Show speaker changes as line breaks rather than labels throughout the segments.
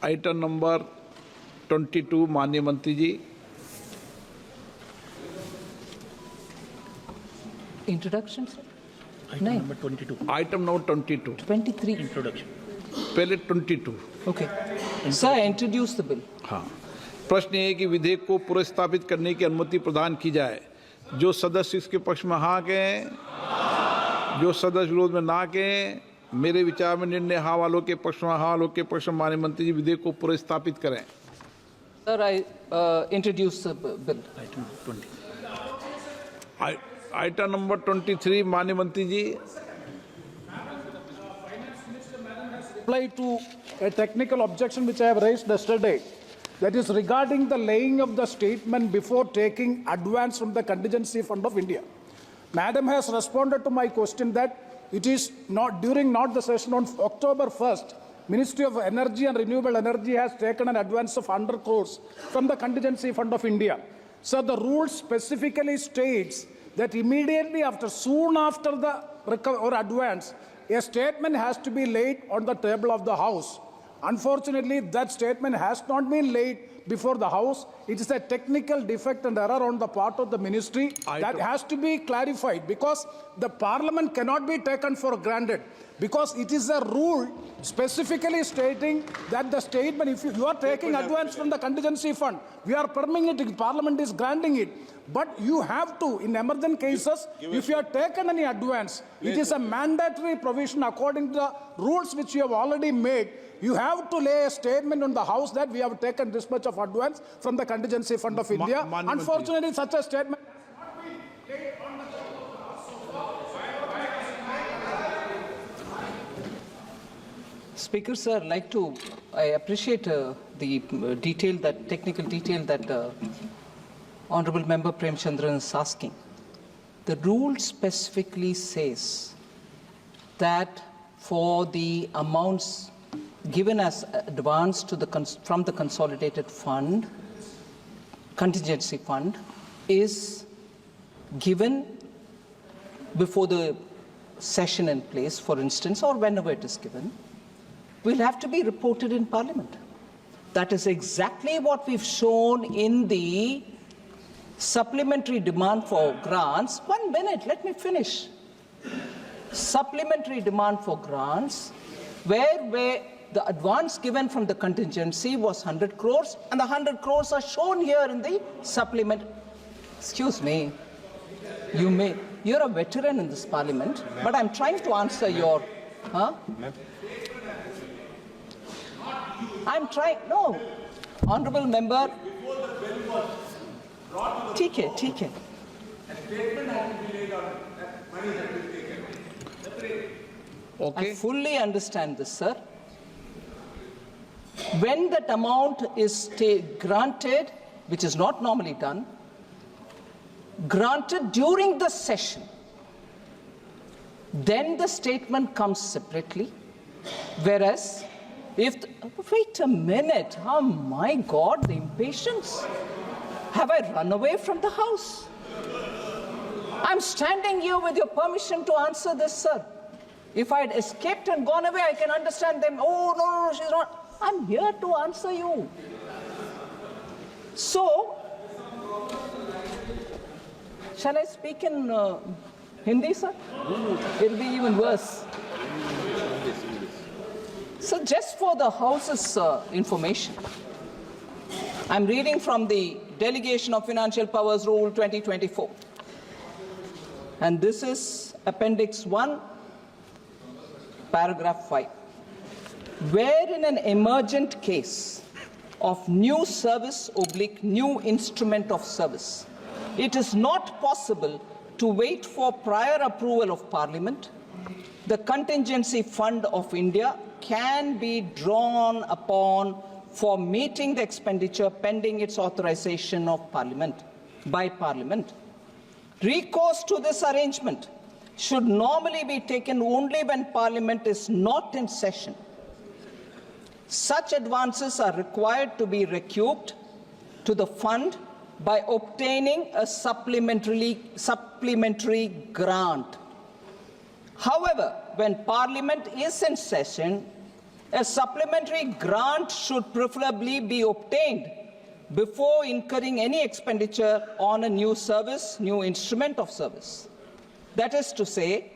Item number 22 माननीय मंत्री जी।
Introduction
Item number 22.
Item number 22
23
Introduction.
पहले 22।
Okay sir introduce the bill.
हाँ, प्रश्न ये है कि विधेयक को पुनर्स्थापित करने की अनुमति प्रदान की जाए। जो सदस्य इसके पक्ष में हाँ कहें, जो सदस्य विरोध में ना कहें। मेरे विचार में निर्णय हाँ वालों के पक्ष में, हाँ वालों के पक्ष में। माननीय मंत्री जी विधेयक को पुनर्स्थापित करें।
Sir I introduce the bill.
Item 20.
Item number 23 माननीय मंत्री जी।
Reply to a technical objection which I have raised yesterday, that is regarding the laying of the statement before taking advance from the contingency fund of India. Madam has responded to my question that it is not during the session on October 1st, Ministry of Energy and Renewable Energy has taken an advance of 100 crores from the contingency fund of India. So the rule specifically states that immediately after, soon after the or advance, a statement has to be laid on the table of the House. Unfortunately, that statement has not been laid before the House. It is a technical defect and error on the part of the ministry that has to be clarified, because the Parliament cannot be taken for granted, because it is a rule specifically stating that the statement, if you are taking advance from the contingency fund, we are permitting it, Parliament is granting it. But you have to, in emergent cases, if you have taken any advance, it is a mandatory provision according to the rules which you have already made. You have to lay a statement on the House that we have taken this much of advance from the contingency fund of India. Unfortunately, such a statement has not been laid on the table of the House.
Speaker, sir, I appreciate the detail, that technical detail that Honorable Member Prem Chandran is asking. The rule specifically says that for the amounts given as advance to from the consolidated fund, contingency fund, is given before the session in place, for instance, or whenever it is given, will have to be reported in Parliament. That is exactly what we've shown in the supplementary demand for grants. 1 minute, let me finish. Supplementary demand for grants, where the advance given from the contingency was 100 crores, and the 100 crores are shown here in the supplement. Excuse me, you're a veteran in this Parliament, but I'm trying to answer your, no, Honorable Member, ठीक है.
Okay.
I fully understand this, sir. When that amount is granted, which is not normally done, granted during the session, then the statement comes separately. Whereas, wait a minute, oh my God, the impatience. Have I run away from the House? I'm standing here with your permission to answer this, sir. If I had escaped and gone away, I can understand them. Oh, no, she's not. I'm here to answer you. So, shall I speak in Hindi, sir? It'll be even worse. So, just for the House's information, I'm reading from the Delegation of Financial Powers Rule 2024. And this is Appendix 1, Paragraph 5. Where in an emergent case of new service / new instrument of service, it is not possible to wait for prior approval of Parliament, the contingency fund of India can be drawn upon for meeting the expenditure pending its authorization of by Parliament. Recourse to this arrangement should normally be taken only when Parliament is not in session. Such advances are required to be recouped to the fund by obtaining a supplementary grant. However, when Parliament is in session, A supplementary grant should preferably be obtained before incurring any expenditure on a new service, new instrument of service. That is to say,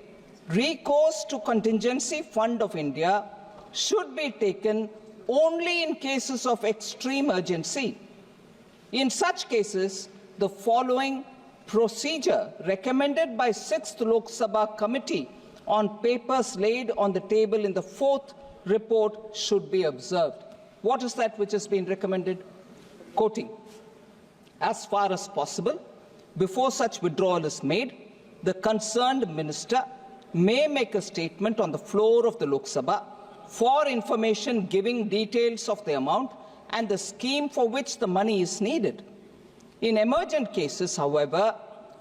recourse to contingency fund of India should be taken only in cases of extreme urgency. In such cases, the following procedure recommended by 6th Lok Sabha Committee on papers laid on the table in the 4th report should be observed. What is that which has been recommended? Quoting, as far as possible, before such withdrawal is made, the concerned minister may make a statement on the floor of the Lok Sabha for information giving details of the amount and the scheme for which the money is needed. In emergent cases, however,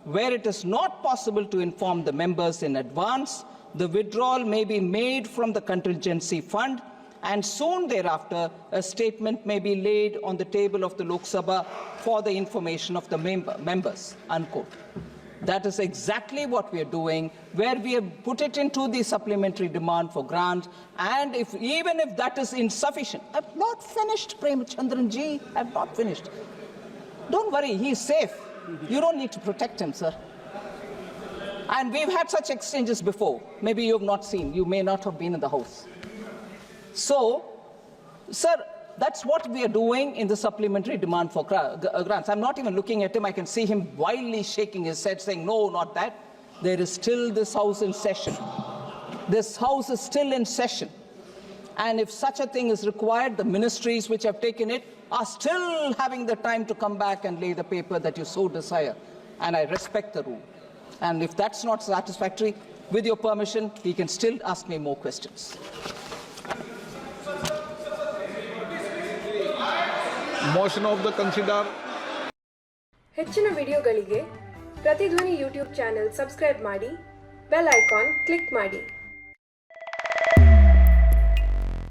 where it is not possible to inform the members in advance, the withdrawal may be made from the contingency fund, and soon thereafter a statement may be laid on the table of the Lok Sabha for the information of the members, unquote. That is exactly what we are doing, where we have put it into the supplementary demand for grant, and even if that is insufficient, I've not finished, Premchandran ji, I've not finished. Don't worry, he's safe. You don't need to protect him, sir. And we've had such exchanges before. Maybe you have not seen. You may not have been in the House. So, sir, that's what we are doing in the supplementary demand for grants. I'm not even looking at him. I can see him wildly shaking his head, saying, no, not that. There is still this House in session. This House is still in session. And if such a thing is required, the ministries which have taken it are still having the time to come back and lay the paper that you so desire. And I respect the rule. And if that's not satisfactory, with your permission, he can still ask me more questions.
Motion of the consider.
ಹೆಚ್ಚಿನ ವಿಡಿಯೋಗಳಿಗೆ ಪ್ರತಿಧ್ವನಿ YouTube channel subscribe ಮಾಡಿ, bell icon click ಮಾಡಿ.